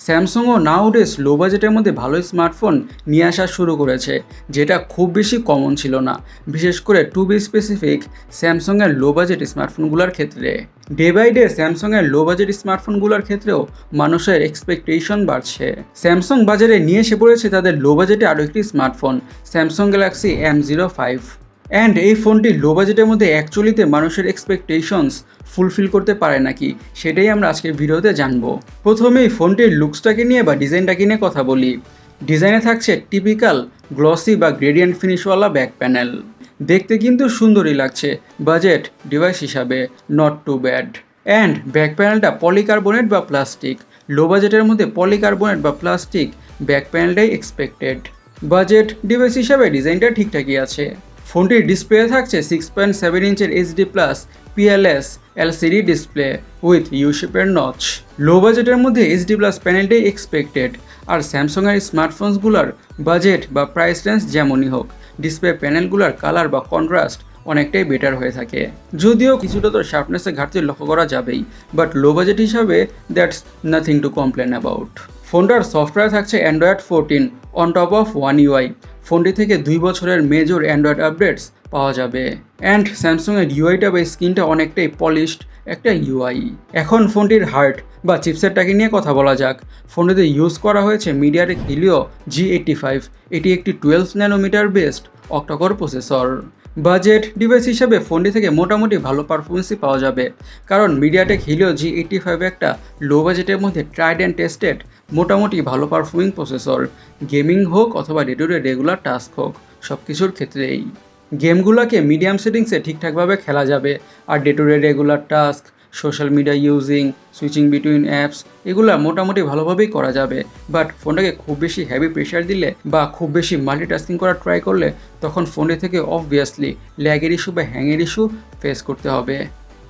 স্যামসাংও নাউডেজ লো বাজেটের মধ্যে ভালো স্মার্টফোন নিয়ে আসা শুরু করেছে, যেটা খুব বেশি কমন ছিল না, বিশেষ করে টু বি স্পেসিফিক স্যামসাংয়ের লো বাজেট স্মার্টফোনগুলোর ক্ষেত্রে। ডে বাই ডে স্যামসাংয়ের লো বাজেট স্মার্টফোনগুলোর ক্ষেত্রেও মানুষের এক্সপেকটেশন বাড়ছে। স্যামসাং বাজারে নিয়ে এসে পড়েছে তাদের লো বাজেটে আরও একটি smartphone, Samsung Galaxy M05। And এই ফোনটি লো বাজেটের মধ্যে অ্যাকচুয়ালিতে মানুষের এক্সপেকটেশনস ফুলফিল করতে পারে নাকি, সেটাই আমরা আজকের ভিডিওতে জানবো। প্রথমেই ফোনটির লুকসটাকে নিয়ে বা ডিজাইনটাকে নিয়ে কথা বলি। ডিজাইনে থাকছে টিপিক্যাল গ্লসি বা গ্রেডিয়েন্ট ফিনিশওয়ালা ব্যাক প্যানেল। দেখতে কিন্তু সুন্দরই লাগছে বাজেট ডিভাইস হিসাবে, not too bad. And back প্যানেলটা পলিকার্বনেট বা প্লাস্টিক। লো বাজেটের মধ্যে পলিকার্বনেট বা প্লাস্টিক ব্যাক প্যানেলটাই এক্সপেক্টেড। বাজেট ডিভাইস হিসাবে ডিজাইনটা ঠিকঠাকই আছে। ফোনটির ডিসপ্লে থাকছে 6.7 ইঞ্চের HD+ PLS LCD display with U শেপের নচ। লো বাজেটের মধ্যে HD+ প্যানেলটাই এক্সপেক্টেড। আর স্যামসাংয়ের স্মার্টফোনসগুলোর বাজেট বা প্রাইস রেঞ্জ যেমনই হোক, ডিসপ্লে প্যানেলগুলোর কালার বা কন্ট্রাস্ট অনেকটাই বেটার হয়ে থাকে। যদিও কিছুটা তো শার্পনেসের ঘাটতি লক্ষ্য করা যাবেই, বাট লো বাজেট হিসাবে that's nothing to complain about. ফোনটার সফটওয়্যার থাকছে Android 14 on top of One UI। ফোনটি থেকে 2 বছরের মেজর অ্যান্ড্রয়েড আপডেটস পাওয়া যাবে। অ্যান্ড স্যামসাংয়ের ইউআইটা বা স্ক্রিনটা অনেকটাই পলিশড একটা ইউআই। এখন ফোনটির হার্ট বা চিপসেটটাকে নিয়ে কথা বলা যাক। ফোনটিতে ইউজ করা হয়েছে মিডিয়াটেক হিলিও G85। এটি একটি 12 nanometre based octacore processor. Budget device হিসাবে ফোনটি থেকে মোটামুটি ভালো পারফরমেন্সই পাওয়া যাবে, কারণ মিডিয়াটেক হিলিও G85 একটা লো বাজেটের মধ্যে ট্রাইড অ্যান্ড টেস্টেড মোটামুটি ভালো পারফর্মিং প্রসেসর। গেমিং হোক অথবা day to day regular task হোক, সব কিছুর ক্ষেত্রেই গেমগুলোকে মিডিয়াম সেটিংসে ঠিকঠাকভাবে খেলা যাবে। আর day to day regular task, social media using, switching between apps, এগুলো মোটামুটি ভালোভাবেই করা যাবে। বাট ফোনটাকে খুব বেশি হেভি প্রেশার দিলে বা খুব বেশি মাল্টিটাস্কিং করা ট্রাই করলে তখন ফোনটি থেকে অবভিয়াসলি ল্যাগের ইস্যু বা হ্যাংয়ের ইস্যু ফেস করতে হবে,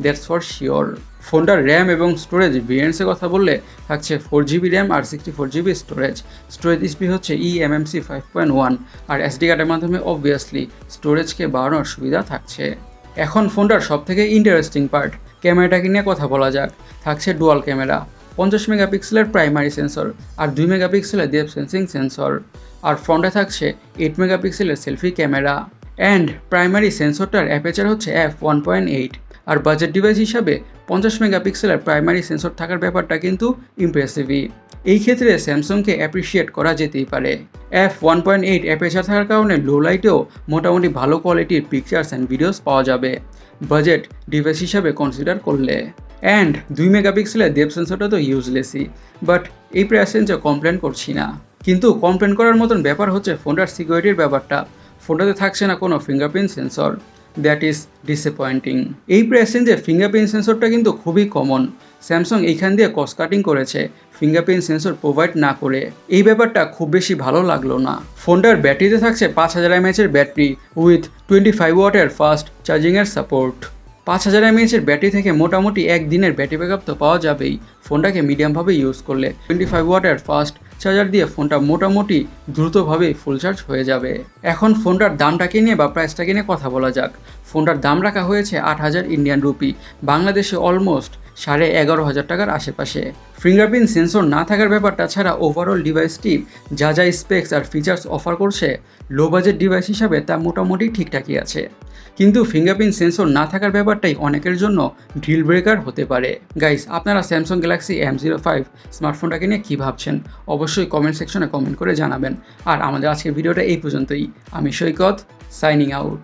দ্যাটস ফর শিওর। ফোনটার র্যাম এবং স্টোরেজ ভেরিয়েন্টসের কথা বললে থাকছে 4GB র্যাম আর 64GB স্টোরেজ। স্টোরেজ স্পিড হচ্ছে eMMC 5.1 আর SD কার্ডের মাধ্যমে অবভিয়াসলি স্টোরেজকে বাড়ানোর সুবিধা থাকছে। এখন ফোনটার সবথেকে ইন্টারেস্টিং পার্ট, ক্যামেরাটাকে নিয়ে কথা বলা যাক। থাকছে ডুয়াল ক্যামেরা, 50 মেগাপিক্সেলের প্রাইমারি সেন্সর আর 2 মেগাপিক্সেলের ডেপথ সেন্সিং সেন্সর। আর ফ্রন্টে থাকছে 8 মেগাপিক্সেলের সেলফি ক্যামেরা। অ্যান্ড প্রাইমারি সেন্সরটার অ্যাপারচার হচ্ছে f1.8। আর বাজেট ডিভাইস হিসাবে 50 মেগাপিক্সেলের প্রাইমারি সেন্সর থাকার ব্যাপারটা কিন্তু ইমপ্রেসিভই। এই ক্ষেত্রে স্যামসাংকে অ্যাপ্রিসিয়েট করা যেতেই পারে। f1.8 অ্যাপারচার থাকার কারণে লো লাইটেও মোটামুটি ভালো কোয়ালিটির পিকচার্স অ্যান্ড ভিডিওস পাওয়া যাবে বাজেট ডিভাইস হিসাবে কনসিডার করলে। অ্যান্ড 2 মেগাপিক্সেলের ডেপথ সেন্সরটা তো ইউজলেসই, বাট এই প্রাইস রেঞ্জে কমপ্লেন করছি না। কিন্তু কমপ্লেন করার মতন ব্যাপার হচ্ছে ফোনটার সিকিউরিটির ব্যাপারটা। ফোনটাতে থাকছে না কোনো fingerprint sensor, that is disappointing. এই প্রাইস রেঞ্জে ফিঙ্গারপ্রিন্ট সেন্সরটা কিন্তু খুবই কমন। স্যামসাং এইখান দিয়ে কস্ট কাটিং করেছে ফিঙ্গারপ্রিন্ট সেন্সর প্রোভাইড না করে। এই ব্যাপারটা খুব বেশি ভালো লাগলো না। ফোনটার ব্যাটারিতে থাকছে 5000 mAh ব্যাটারি উইথ 25 ওয়াটের ফাস্ট চার্জিংয়ের সাপোর্ট। 5000 mAh ব্যাটারি থেকে মোটামুটি একদিনের ব্যাটারি ব্যাকআপ তো পাওয়া যাবেই ফোনটাকে মিডিয়ামভাবে ইউজ করলে। 25 ওয়াটের ফাস্ট চার্জার দিয়ে ফোনটা মোটামুটি দ্রুতভাবেই ফুল চার্জ হয়ে যাবে। এখন ফোনটার দামটাকে নিয়ে বা প্রাইসটাকে নিয়ে কথা বলা যাক। ফোনটার দাম রাখা হয়েছে 8000 ইন্ডিয়ান রুপি, বাংলাদেশে অলমোস্ট 11,500 টাকার আশেপাশে। ফিঙ্গারপ্রিন্ট সেন্সর না থাকার ব্যাপারটা ছাড়া ওভারঅল ডিভাইসটি যা যা স্পেক্স আর ফিচার্স অফার করছে লো বাজেট ডিভাইস হিসাবে তা মোটামুটি ঠিকঠাকই আছে। কিন্তু ফিঙ্গারপ্রিন্ট সেন্সর না থাকার ব্যাপারটাই অনেকের জন্য ডিল ব্রেকার হতে পারে। গাইস, আপনারা স্যামসাং গ্যালাক্সি M05 স্মার্টফোনটাকে নিয়ে কী ভাবছেন অবশ্যই কমেন্ট সেকশনে কমেন্ট করে জানাবেন। আর আমাদের আজকের ভিডিওটা এই পর্যন্তই। আমি সৈকত, সাইনিং আউট।